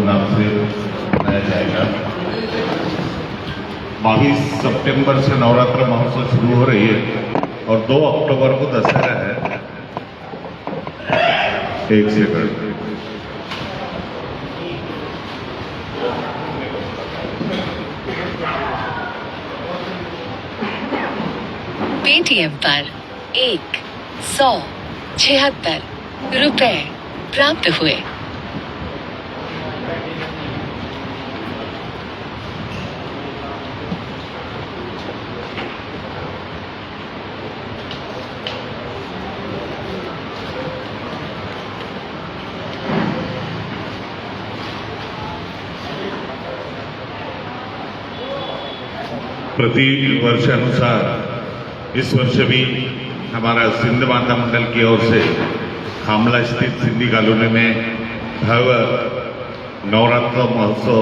धूमधाम से मनाया जाएगा। 22 सितंबर से नवरात्र महोत्सव शुरू हो रही है और 2 अक्टूबर को दशहरा है। एक सेकंड, पेटीएम पर 176 रुपए प्राप्त हुए। प्रति वर्ष अनुसार इस वर्ष भी हमारा सिंध माता मंडल की ओर से खामला स्थित सिंधी कॉलोनी में भव्य नवरात्र महोत्सव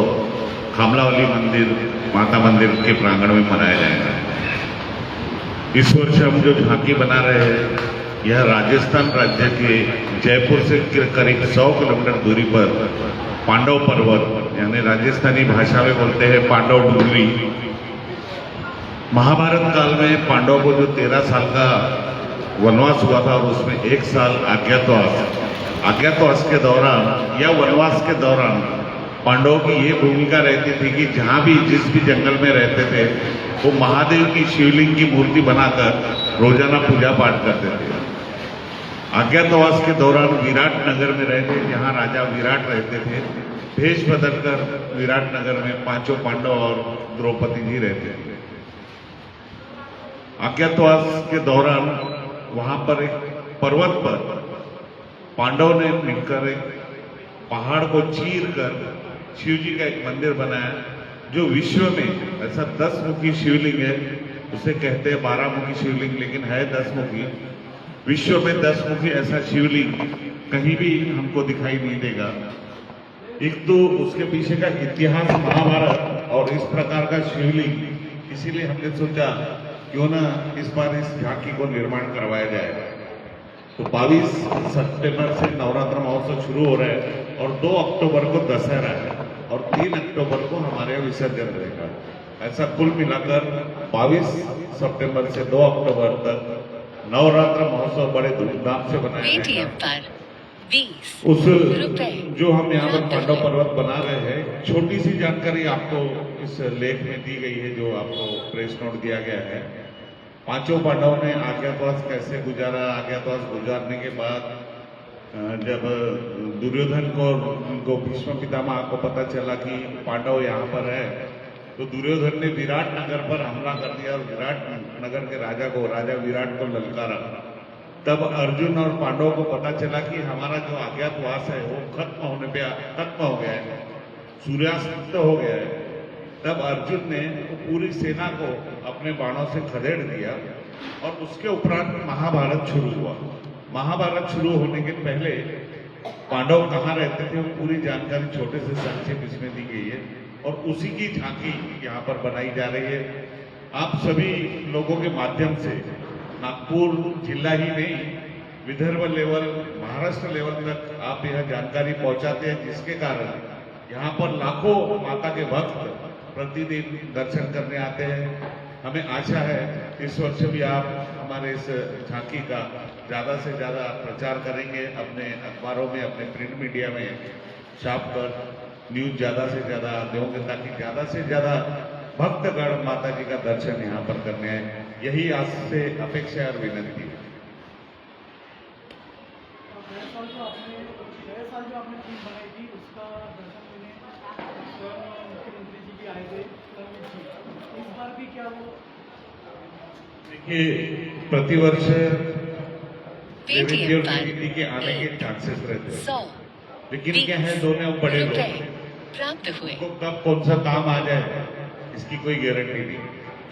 खामलावली मंदिर माता मंदिर के प्रांगण में मनाया जाएगा। इस वर्ष हम जो झांकी बना रहे हैं यह राजस्थान राज्य के जयपुर से करीब 100 किलोमीटर दूरी पर पांडव पर्वत यानी राजस्थानी भाषा में बोलते हैं पांडव डूंगरी। महाभारत काल में पांडवों को जो 13 साल का वनवास हुआ था और उसमें 1 साल अज्ञातवास के दौरान या वनवास के दौरान पांडवों की ये भूमिका रहती थी कि जहां भी जिस भी जंगल में रहते थे वो महादेव की शिवलिंग की मूर्ति बनाकर रोजाना पूजा पाठ करते थे। अज्ञातवास के दौरान विराट नगर में रहते जहां राजा विराट रहते थे, भेष बदलकर विराट नगर में 5 पांडव और द्रौपदी जी रहते थे। अज्ञातवास के दौरान वहां पर एक पर्वत पर पांडव ने मिलकर एक पहाड़ को चीर कर शिव जी का एक मंदिर बनाया जो विश्व में ऐसा 10 मुखी शिवलिंग है। उसे कहते हैं 12 मुखी शिवलिंग लेकिन है 10 मुखी। विश्व में 10 मुखी ऐसा शिवलिंग कहीं भी हमको दिखाई नहीं देगा। एक तो उसके पीछे का इतिहास महाभारत और इस प्रकार का शिवलिंग, इसीलिए हमने सोचा क्यों ना इस बार इस झांकी को निर्माण करवाया जाए। तो 22 सितंबर से नवरात्र महोत्सव शुरू हो रहा है और 2 अक्टूबर को दशहरा है और 3 अक्टूबर को हमारे यहाँ विसर्जन रहेगा। ऐसा कुल मिलाकर 22 सितंबर से 2 अक्टूबर तक नवरात्र महोत्सव बड़े धूमधाम से मनाया जाएगा। उस जो हम यहाँ पर पांडव पर्वत बना रहे हैं, छोटी सी जानकारी आपको इस लेख में दी गई है जो आपको प्रेस नोट दिया गया है। 5 पांडवों ने अज्ञातवास कैसे गुजारा। अज्ञातवास गुजारने के बाद जब दुर्योधन को उनको भीष्म पितामह को पता चला कि पांडव यहाँ पर है तो दुर्योधन ने विराट नगर पर हमला कर दिया और विराट नगर के राजा विराट को ललकारा। तब अर्जुन और पांडवों को पता चला कि हमारा जो अज्ञातवास है वो खत्म हो गया है, सूर्यास्त हो गया है। तब अर्जुन ने पूरी सेना को अपने बाणों से खदेड़ दिया और उसके उपरांत महाभारत शुरू हुआ। महाभारत शुरू होने के पहले पांडव कहाँ रहते थे वो पूरी जानकारी छोटे से संक्षेप इसमें दी गई है और उसी की झांकी यहाँ पर बनाई जा रही है। आप सभी लोगों के माध्यम से नागपुर जिला ही नहीं विदर्भ लेवल महाराष्ट्र लेवल तक आप यह जानकारी पहुंचाते हैं, जिसके कारण यहाँ पर लाखों माता के भक्त प्रतिदिन दर्शन करने आते हैं। हमें आशा है इस वर्ष भी आप हमारे इस झांकी का ज़्यादा से ज़्यादा प्रचार करेंगे, अपने अखबारों में अपने प्रिंट मीडिया में छाप कर न्यूज़ ज़्यादा से ज़्यादा दोगे ताकि ज़्यादा से ज़्यादा भक्तगण माता जी का दर्शन यहाँ पर करने आए। यही आज से अपेक्षा और विनती है। देखिए प्रतिवर्ष देवेंद्र और दीदी के आने के चांसेस रहते हैं, लेकिन क्या है दोनों बड़े लोग प्राप्त हुए। कब कौन सा काम आ जाए इसकी कोई गारंटी नहीं।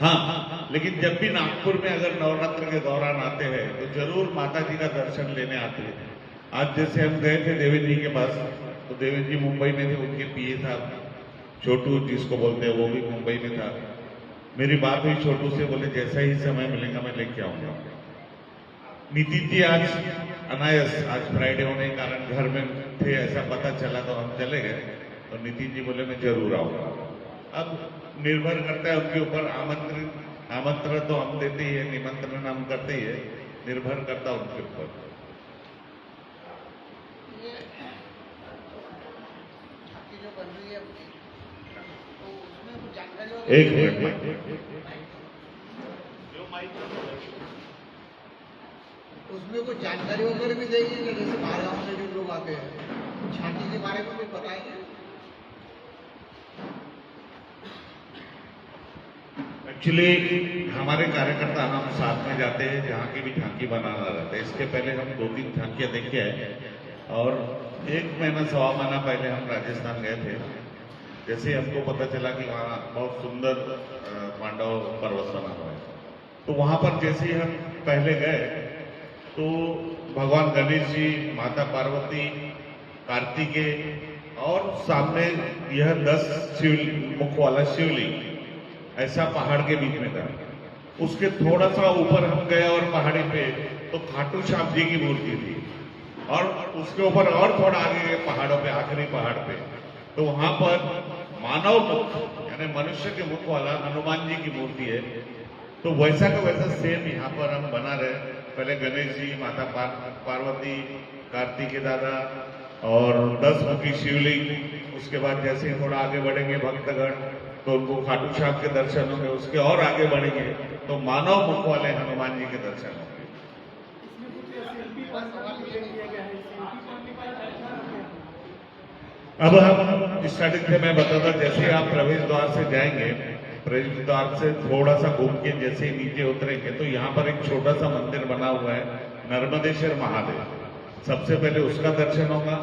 हाँ, लेकिन जब भी नागपुर में अगर नवरात्र के दौरान आते हैं तो जरूर माता जी का दर्शन लेने आते हैं। आज जैसे हम गए थे देवेंद्र जी के पास तो देवेंद्र जी मुंबई में थे, उनके पीए था छोटू जिसको बोलते हैं वो भी मुंबई में था। मेरी बात हुई छोटू से, बोले जैसा ही समय मिलेगा मैं लेके आऊंगा। नितिन जी आज अनायस आज फ्राइडे होने के कारण घर में थे, ऐसा पता चला तो हम चले गए तो नितिन जी बोले मैं जरूर आऊंगा। अब निर्भर करता है उनके ऊपर, आमंत्रण तो हम देते ही है, निमंत्रण हम करते ही है, निर्भर करता है उनके ऊपर। ये आपकी जो बन रही है तो उसमें कुछ जानकारी एक मिनट, उसमें कुछ जानकारी वगैरह भी देगी कि जैसे बाहर गाँव से जो लोग आते हैं झांकी के बारे में भी बताएंगे। एक्चुअली हमारे कार्यकर्ता हम साथ में जाते हैं, जहाँ की भी झांकी बनाना रहता है। इसके पहले हम 2-3 झांकियां देखे हैं और 1 महीना 1.25 महीना पहले हम राजस्थान गए थे। जैसे ही हमको पता चला कि वहाँ बहुत सुंदर पांडव पर्वत बना हुआ है, तो वहाँ पर जैसे ही हम पहले गए तो भगवान गणेश जी, माता पार्वती, कार्तिकेय और सामने यह 10 मुख वाला शिवलिंग ऐसा पहाड़ के बीच में था। उसके थोड़ा सा ऊपर हम गए और पहाड़ी पे तो खाटू श्याम जी की मूर्ति थी, और उसके ऊपर और थोड़ा आगे गए पहाड़ों पे, आखिरी पहाड़ पे तो वहां पर मानव मुख यानी मनुष्य के मुख वाला हनुमान जी की मूर्ति है। तो वैसा का वैसा सेम यहाँ पर हम बना रहे। पहले गणेश जी, माता पार्वती, कार्तिकेय दादा और 10 मुखी शिवलिंग। उसके बाद जैसे ही थोड़ा आगे बढ़ेंगे भक्तगण तो उनको खाटू श्याम के दर्शन होंगे। उसके और आगे बढ़ेंगे तो मानव मुख वाले हनुमान जी के दर्शन होंगे। अब हम स्टार्टिंग से मैं बताता, जैसे आप प्रवेश द्वार से जाएंगे, प्रवेश द्वार से थोड़ा सा घूम के जैसे ही नीचे उतरेंगे तो यहाँ पर एक छोटा सा मंदिर बना हुआ है, नर्मदेश्वर महादेव। सबसे पहले उसका दर्शन होगा।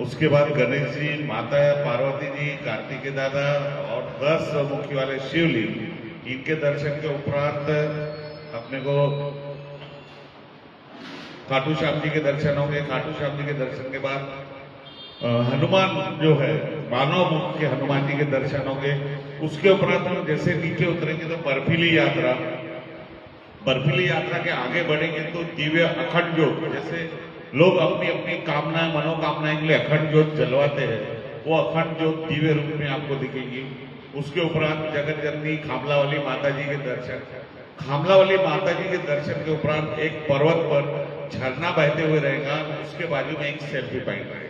उसके बाद गणेश जी, माता पार्वती जी, कार्तिकेय दादा और 10 मुखी वाले शिवलिंग, इनके दर्शन के उपरांत अपने को खाटू श्याम जी के दर्शन होंगे। खाटू श्याम जी के दर्शन के बाद हनुमान जो है, मानव मुख के हनुमान जी के दर्शन होंगे। उसके उपरांत हम जैसे नीचे उतरेंगे तो बर्फीली यात्रा के आगे बढ़ेंगे तो दिव्य अखंड ज्योत, जैसे लोग अपनी अपनी कामनाएं, मनोकामनाएं के लिए अखंड ज्योत जलवाते हैं, वो अखंड ज्योत दिव्य रूप में आपको दिखेगी। उसके उपरांत जगत जननी खामला वाली माता जी के दर्शन। खामला वाली माता जी के दर्शन के उपरांत एक पर्वत पर झरना बहते हुए रहेगा, उसके बाजू में एक सेल्फी पॉइंट रहेगा।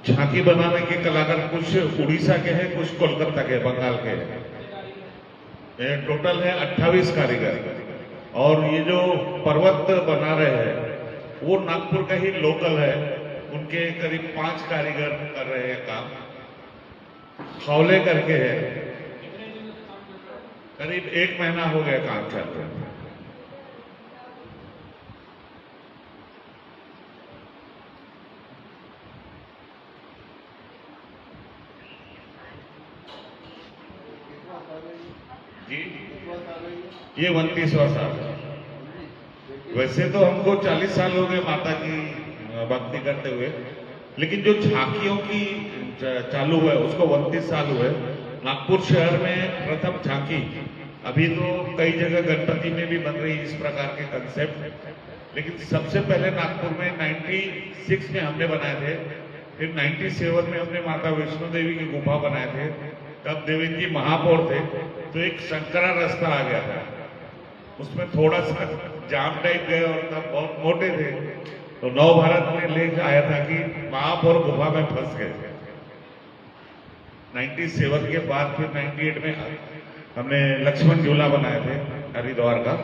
झांकी बनाने के कलाकार कुछ उड़ीसा के हैं, कुछ कोलकाता के, बंगाल के हैं। टोटल है 28 कारीगर। और ये जो पर्वत बना रहे हैं वो नागपुर का ही लोकल है, उनके करीब 5 कारीगर कर रहे हैं काम। खौले करके है, करीब 1 महीना हो गया काम चल रहा है। जी, ये 29वां साल है। वैसे तो हमको 40 साल हो गए माता की भक्ति करते हुए, लेकिन जो झांकियों की चालू है उसको 29 साल हुए। नागपुर शहर में प्रथम झांकी, अभी तो कई जगह गणपति में भी बन रही है इस प्रकार के कंसेप्ट, लेकिन सबसे पहले नागपुर में 96 में हमने बनाए थे। फिर 97 में हमने माता वैष्णो देवी की गुफा बनाए थे, तब देवेंद्र जी महापौर थे। तो एक शंकरा रास्ता आ गया था, उसमें थोड़ा सा जाम टाइप गए और तब बहुत मोटे थे, तो नव भारत में लेकर आया था कि महापौर गुफा में फंस गए। 97 के बाद फिर 98 में हमने लक्ष्मण झूला बनाए थे हरिद्वार का।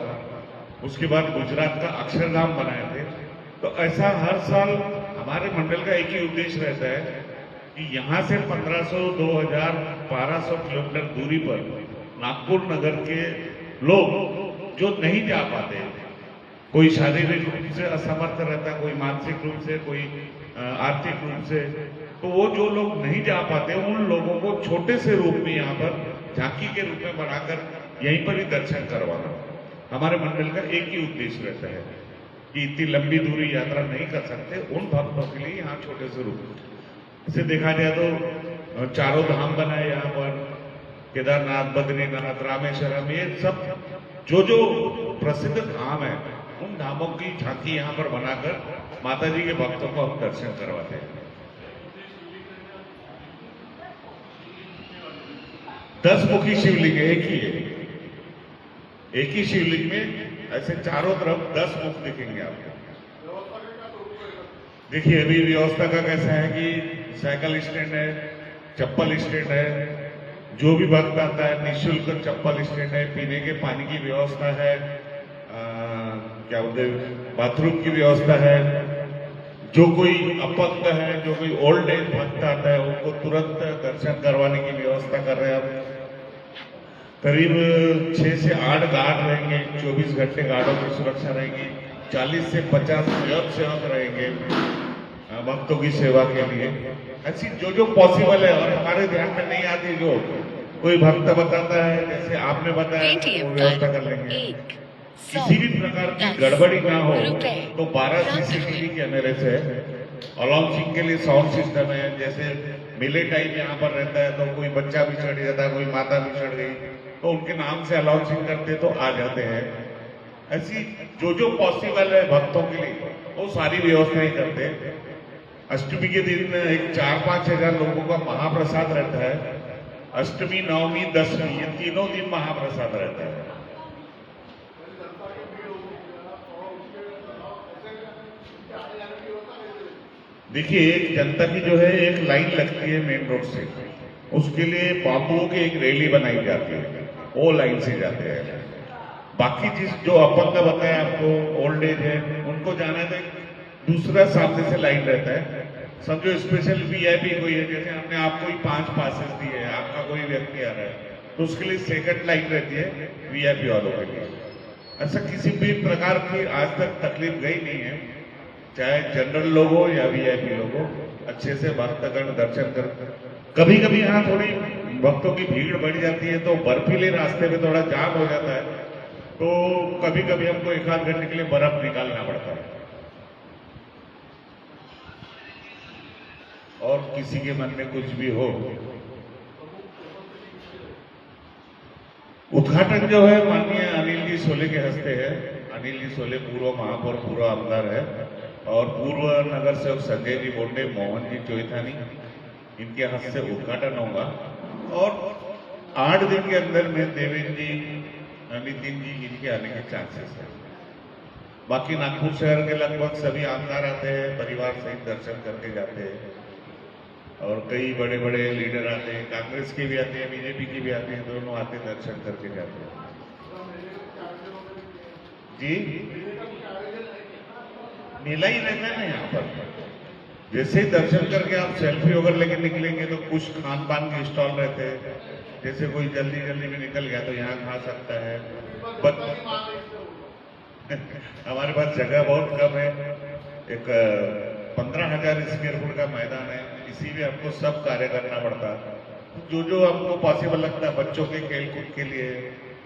उसके बाद गुजरात का अक्षरधाम बनाए थे। तो ऐसा हर साल हमारे मंडल का एक ही उद्देश्य रहता है कि यहाँ से 1500, 2000, 1200 किलोमीटर दूरी पर नागपुर नगर के लोग जो नहीं जा पाते, कोई शारीरिक रूप से असमर्थ रहता, कोई मानसिक रूप से, कोई आर्थिक रूप से, तो वो जो लोग नहीं जा पाते उन लोगों को छोटे से रूप में यहाँ पर झांकी के रूप में बनाकर यहीं पर ही दर्शन करवाना हमारे मंडल का एक ही उद्देश्य रहता है कि इतनी लंबी दूरी यात्रा नहीं कर सकते उन भक्तों के लिए यहाँ छोटे से रूप। इसे देखा जाए तो चारों धाम बनाए यहाँ पर, केदारनाथ, बद्रीनाथ, रामेश्वरम, ये सब जो जो प्रसिद्ध धाम है उन उन धामों की झांकी यहाँ पर बनाकर माता जी के भक्तों को हम दर्शन करवाते हैं। 10 मुखी शिवलिंग एक ही है, एक ही शिवलिंग में ऐसे चारों तरफ 10 मुख दिखेंगे आपको। देखिए अभी व्यवस्था का कैसा है कि साइकिल स्टैंड है, चप्पल स्टैंड है, जो भी भक्त आता है निःशुल्क चप्पल स्टैंड है, पीने के पानी की व्यवस्था है, क्या बोलते बाथरूम की व्यवस्था है। जो कोई अपंग है, जो कोई ओल्ड एज भक्त आता है उनको तुरंत दर्शन करवाने की व्यवस्था कर रहे हैं हम। करीब 6 से 8 गार्ड रहेंगे, 24 घंटे गार्डों की सुरक्षा रहेगी, 40 से 50 स्वयं सेवक रहेंगे भक्तों की सेवा के लिए। ऐसी जो जो पॉसिबल है और हमारे ध्यान में नहीं आती, जो कोई भक्त बताता है जैसे आपने बताया वो व्यवस्था कर लेंगे। किसी भी प्रकार की गड़बड़ी ना हो तो 12 CCTV कैमरे से अलाउंसिंग के लिए साउंड सिस्टम है। जैसे मेले टाइम यहाँ पर रहता है तो कोई बच्चा भी चढ़ जाता है, कोई माता भी चढ़ गई तो उनके नाम से अलाउंसिंग करते तो आ जाते हैं। ऐसी जो जो पॉसिबल है भक्तों के लिए वो सारी व्यवस्थाएं करते हैं। अष्टमी के दिन एक 4-5 हजार लोगों का महाप्रसाद रहता है। अष्टमी, नवमी, दसवीं ये तीनों दिन महाप्रसाद रहता है। देखिए एक जनता की जो है एक लाइन लगती है मेन रोड से, उसके लिए बापुओं की एक रैली बनाई जाती है, वो लाइन से जाते हैं। बाकी जिस जो अपंग बताया आपको ओल्ड एज है उनको जाना है दूसरा सामने से लाइन रहता है। समझो स्पेशल VIP कोई है, जैसे हमने आपको ही 5 पासेस दिए हैं, आपका कोई व्यक्ति आ रहा है तो उसके लिए सेकंड लाइन रहती है VIP वालों के लिए। ऐसा किसी भी प्रकार की आज तक तकलीफ गई नहीं है, चाहे जनरल लोग हो या VIP लोग हो, अच्छे से भक्तगण दर्शन कर। कभी कभी यहाँ थोड़ी भक्तों की भीड़ बढ़ जाती है तो बर्फीले रास्ते में थोड़ा जाम हो जाता है, तो कभी कभी हमको 1-8 घंटे के लिए बर्फ निकालना पड़ता है। और किसी के मन में कुछ भी हो, उद्घाटन जो है माननीय अनिल जी सोले के हस्ते है। अनिल जी सोले पूर्व महापौर, पूर्व आमदार है और पूर्व नगर सेवक संजय जी बोंडे, मोहन जी चोइथानी, इनके हाथ से उद्घाटन होगा। और 8 दिन के अंदर में देवेंद्र जी, नितिन जी, इनके आने के चांसेस है। बाकी नागपुर शहर के लगभग सभी आमदार आते हैं, परिवार सहित दर्शन करके जाते हैं और कई बड़े बड़े लीडर आते हैं, कांग्रेस के भी आते हैं, BJP के भी आते हैं, दोनों आते दर्शन करके जाते हैं। जी मेला ही रहता है ना यहाँ पर। जैसे ही दर्शन करके आप सेल्फी वगैरह लेके निकलेंगे तो कुछ खान पान के स्टॉल रहते हैं, जैसे कोई जल्दी जल्दी में निकल गया तो यहाँ खा सकता है। हमारे पास जगह बहुत कम है, एक 15,000 स्क्वायर फुट का मैदान है, इसी में हमको सब कार्य करना पड़ता है। जो जो हमको पॉसिबल लगता है, बच्चों के खेल कूद के लिए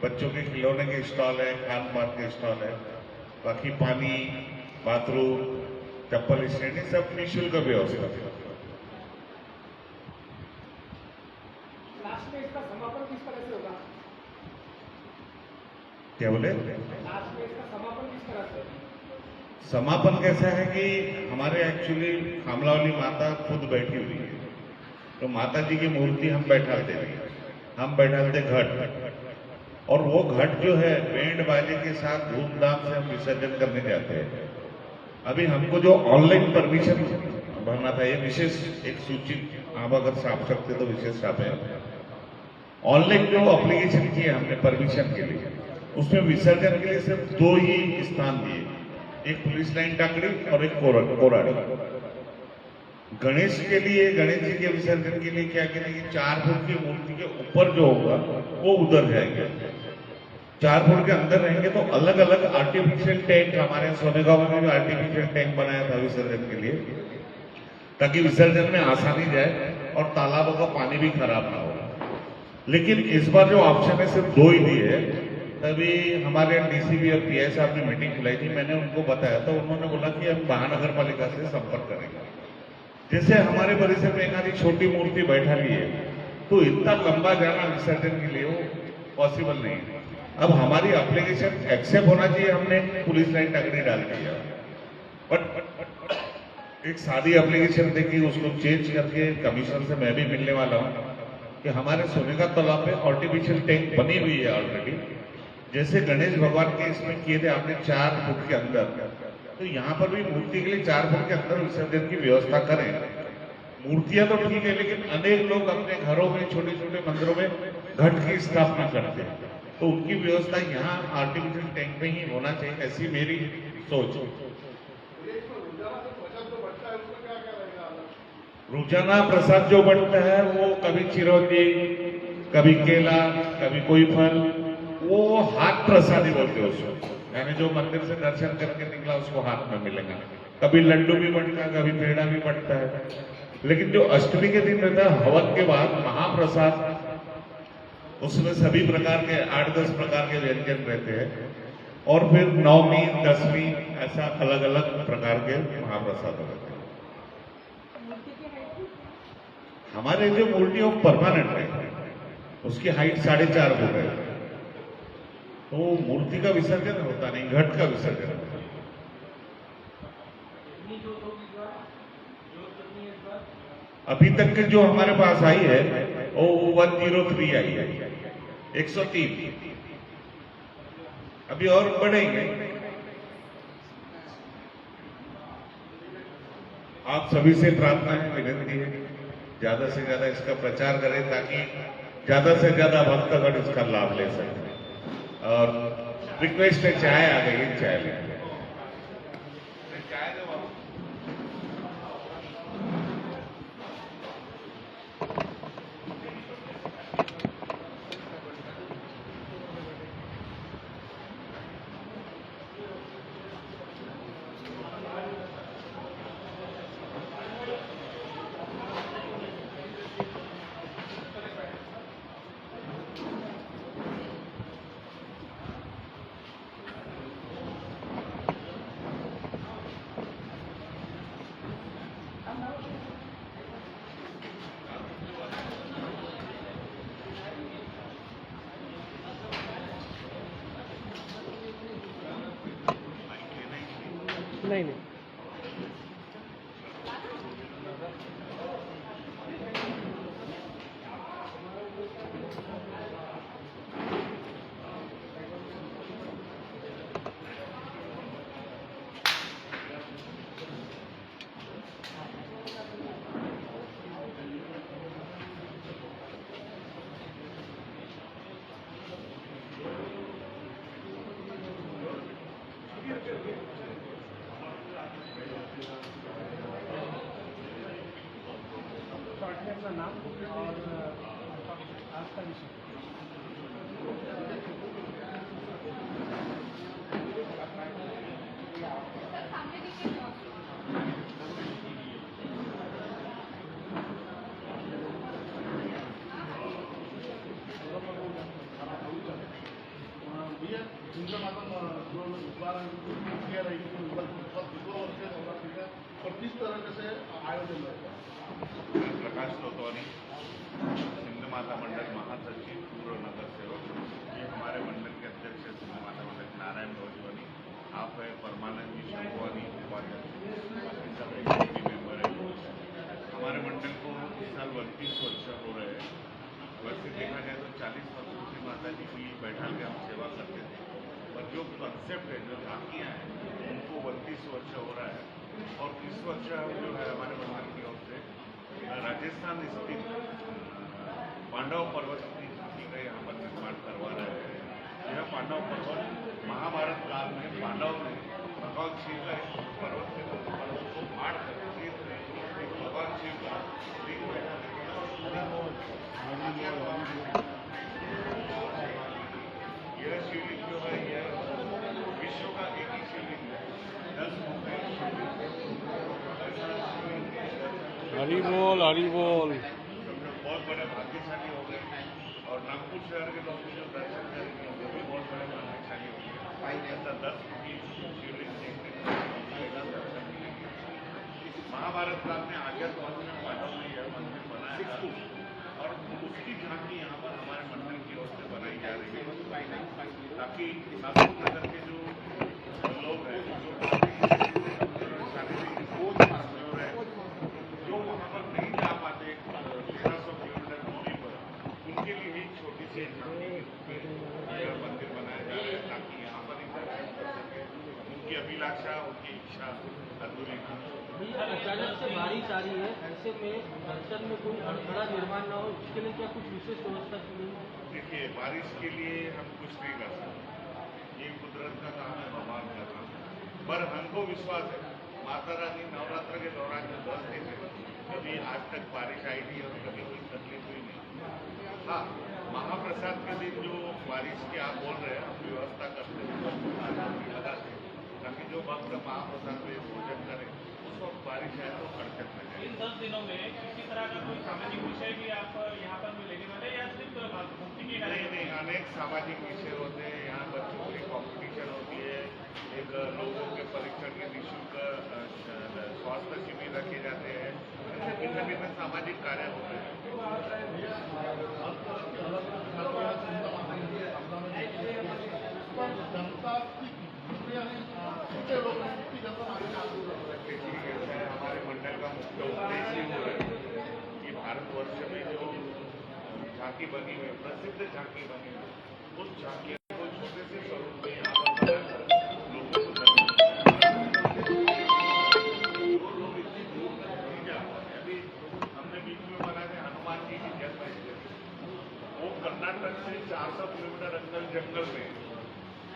बच्चों के खिलौने के स्टॉल है, खान पान के स्टॉल है, बाकी पानी, बाथरूम, चप्पल स्टैंड, सब निःशुल्क व्यवस्था है। लास्ट में इसका समापन किस तरह से होगा? क्या बोले? लास्ट में इसका समापन किस तरह से? समापन कैसा है कि हमारे एक्चुअली खामलावाली माता खुद बैठी हुई है, तो माता जी की मूर्ति हम बैठाते हैं, हम बैठाते घट, और वो घट जो है बैंड बाजे के साथ धूमधाम से हम विसर्जन करने जाते हैं। अभी हमको जो ऑनलाइन परमिशन भरना था, ये विशेष एक सूचित आप अगर छाप सकते तो विशेष छापे। ऑनलाइन जो एप्लीकेशन की है हमने परमिशन के लिए, उसमें विसर्जन के लिए सिर्फ 2 ही स्थान दिए, एक पुलिस लाइन टाकड़ी और एक कोराड़ी। गणेश के लिए, गणेश जी के विसर्जन के लिए क्या करेंगे, 4 फुट की मूर्ति के ऊपर जो होगा वो उधर जाएंगे, 4 फुट के अंदर रहेंगे तो अलग अलग आर्टिफिशियल टैंक, हमारे सोनेगांव में भी आर्टिफिशियल टैंक बनाया था विसर्जन के लिए, ताकि विसर्जन में आसानी जाए और तालाबों का पानी भी खराब ना हो। लेकिन इस बार जो ऑप्शन है सिर्फ 2 ही दिए। तभी हमारे DCP और PI साहब ने मीटिंग बुलाई थी, मैंने उनको बताया तो उन्होंने बोला कि हम महानगर पालिका से संपर्क करेंगे। जैसे हमारे परिसर में एक आधी छोटी मूर्ति बैठा ली है तो इतना लंबा जाना विसर्जन के लिए वो पॉसिबल नहीं है। अब हमारी एप्लीकेशन एक्सेप्ट होना चाहिए, हमने पुलिस लाइन टगड़ी डाल दिया, बट एक सादी एप्लीकेशन देखी, उसको चेंज करके कमिश्नर से मैं भी मिलने वाला हूँ कि हमारे सोने का तालाब पे आर्टिफिशियल टैंक बनी हुई है ऑलरेडी, जैसे गणेश भगवान के इसमें किए थे आपने 4 फुट के अंदर, तो यहाँ पर भी मूर्ति के लिए 4 फुट के अंदर विसर्जन की व्यवस्था करें। मूर्तियां तो ठीक है, लेकिन अनेक लोग अपने घरों में छोटे छोटे मंदिरों में घट की स्थापना करते हैं, तो उनकी व्यवस्था यहाँ आर्टिफिशियल टैंक में ही होना चाहिए, ऐसी मेरी सोच। रोजाना प्रसाद जो बनता है वो कभी चिरौंजी, कभी केला, कभी कोई फल, वो हाथ प्रसादी बोलते हैं उसको, यानी जो मंदिर से दर्शन करके निकला उसको हाथ में मिलेगा। कभी लड्डू भी बनता है, कभी पेड़ा भी बनता है, लेकिन जो अष्टमी के दिन रहता है हवन के बाद महाप्रसाद, उसमें सभी प्रकार के 8-10 प्रकार के व्यंजन रहते हैं, और फिर 9वीं 10वीं ऐसा अलग अलग प्रकार के महाप्रसाद रहते हैं। हमारे जो मूर्ति वो परमानेंट है, उसकी हाइट 4.5 फुट है, तो मूर्ति का विसर्जन होता नहीं, घट का विसर्जन होता है। अभी तक के जो हमारे पास आई है वो 103 आई है, 103, अभी और बढ़ेंगे। आप सभी से प्रार्थना है, विनती है, ज्यादा से ज्यादा इसका प्रचार करें ताकि ज्यादा से ज्यादा भक्तगण इसका लाभ ले सकें। और रिक्वेस्ट है, चाय आ गई है, चाय लें। नहीं नहीं शॉर्ट में अपना नाम और आज का विषय। और किस तरह से आयोजन होता है? प्रकाश तोतवानी, सिंध माता मंडल महासचिव, पूर्व नगर सेवक, ये हमारे मंडल के अध्यक्ष है सिंध माता मंडल नारायण भोजवानी, आप है परमानंद जी शंभुवानी, उपाध्यक्ष, बाकी सब एग्जीक्यूटिव मेंबर है। हमारे मंडल को इस साल 32 वर्ष हो रहे हैं। वैसे देखा जाए तो 40 वर्षों से माता जी की बैठा के हम सेवा करते थे, और जो कंसेप्ट है, जो झांकियाँ हैं, उनको 32 वर्ष हो रहा है। और इस वर्ष जो है हमारे मंडल की ओर से राजस्थान स्थित पांडव पर्वत की झांकी का यहाँ पर निर्माण करवा रहे हैं। यह पांडव पर्वत महाभारत काल में पांडव ने भगवान शिव का इस पर्वत के पर्वत को फाड़ करके भगवान शिव का लिंग बैठा यह शिवलिंग जो है यह विश्व का एक ही शिवलिंग है। 10 मुख है शिवलिंग। हरी बोल हरी बोल। हम लोग बहुत बड़े भाग्यशाली हो गए, और नागपुर शहर के लोग जो दर्शन करेंगे वो भी बहुत बड़े भाग्यशाली हो गए। ऐसा 10 फुट शिवलिंग देखने को मिलेगा, दर्शन मिलेंगे। महाभारत काल में अज्ञातवास में पांडव ने यह मंदिर बनाया था, और उसकी झांकी यहाँ पर हमारे मंदिर की ओर से बनाई जा रही है। ताकि नागपुर नगर के जो लोग हैं जो शारीरिक बोझ कमजोर है, जो वहाँ पर नहीं जा पाते 1300 किलोमीटर दूरी पर, उनके लिए एक छोटी सी मंदिर बनाया जा रहा है ताकि यहाँ पर ही दर्शन कर सके, उनकी अभिलाषा, उनकी इच्छा अधूरी थी। अचानक से बारिश आ रही है, ऐसे में दर्शन में कोई अड़थड़ा निर्माण न हो, इसके लिए क्या कुछ विशेष व्यवस्था की गई है? देखिए, बारिश के लिए हम कुछ नहीं कर सकते, ये कुदरत का काम है, भगवान का काम है, पर हमको विश्वास है माता रानी नवरात्र के दौरान जो 10 दिन है, कभी आज तक बारिश आई नहीं और कभी कोई तकलीफ हुई नहीं। हाँ, महाप्रसाद के दिन जो बारिश की आप बोल रहे हैं, हम व्यवस्था करते हैं लगाते हैं ताकि जो भक्त महाप्रसाद में भोजन करें उस वक्त बारिश आए तो खड़चट न जाए। इन 10 दिनों में किसी तरह का कोई सामाजिक विषय भी आप यहाँ पर मिलेंगे वाले या सिर्फ भक्ति की नहीं, अनेक सामाजिक विषय होते हैं। यहाँ बच्चों की कंपटीशन होती है, एक लोगों के परीक्षण के निःशुल्क स्वास्थ्य शिविर रखे जाते हैं, ऐसे भिन्न भिन्न सामाजिक कार्य होते हैं। जनता की कितने लोग की जनता हमारे मंडल का मुख्य उद्देश्य वो है कि भारतवर्ष में जो झांकी बनी हुई, प्रसिद्ध झांकी बनी हुई, उस झांकी को छोटे से स्वरूप में यहाँ पर बनाकर लोगों को लोग इतनी दूर तक नहीं जा पाते। अभी हमने बीच में बना है हनुमान जी की जन्म स्थली, वो कर्नाटक से 400 किलोमीटर अंदर जंगल में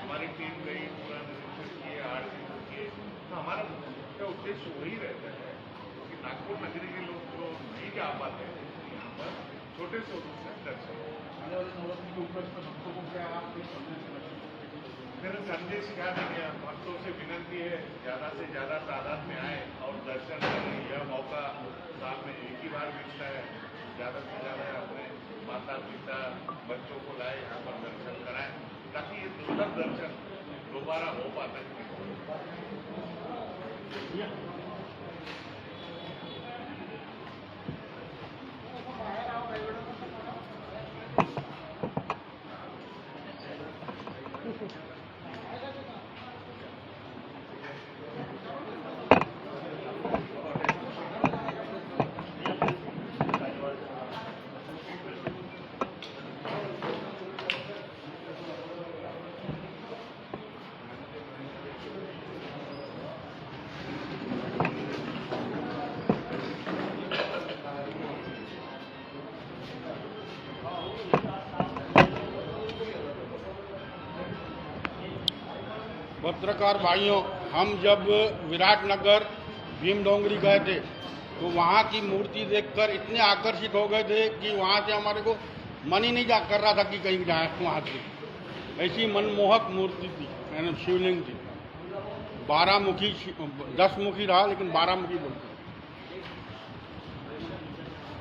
हमारी टीम गई, पूरा निरीक्षण किए, 8 दिन किए। तो हमारा मुख्य उद्देश्य वही रहता है कि नागपुर नगरी के लोग जो नहीं जा पाते हैं यहाँ पर छोटे स्वरूप से दर्शन। आने वाले नवरात्रि के ऊपर भक्तों को क्या आप मेरा संदेश क्या देंगे, भक्तों से विनंती है ज़्यादा से ज़्यादा तादाद में आए और दर्शन करें। यह मौका साल में एक ही बार मिलता है, ज़्यादा से ज़्यादा अपने माता पिता बच्चों को लाए, यहाँ पर दर्शन कराएं ताकि ये दुर्लभ दर्शन दोबारा हो पाता है। पत्रकार भाइयों, हम जब विराटनगर भीम डोंगरी गए थे तो वहाँ की मूर्ति देखकर इतने आकर्षित हो गए थे कि वहाँ से हमारे को मन ही नहीं कर रहा था कि कहीं जाए वहाँ से। ऐसी मनमोहक मूर्ति थी, शिवलिंग थी, 12 मुखी 10 मुखी रहा लेकिन 12 मुखी बोलते।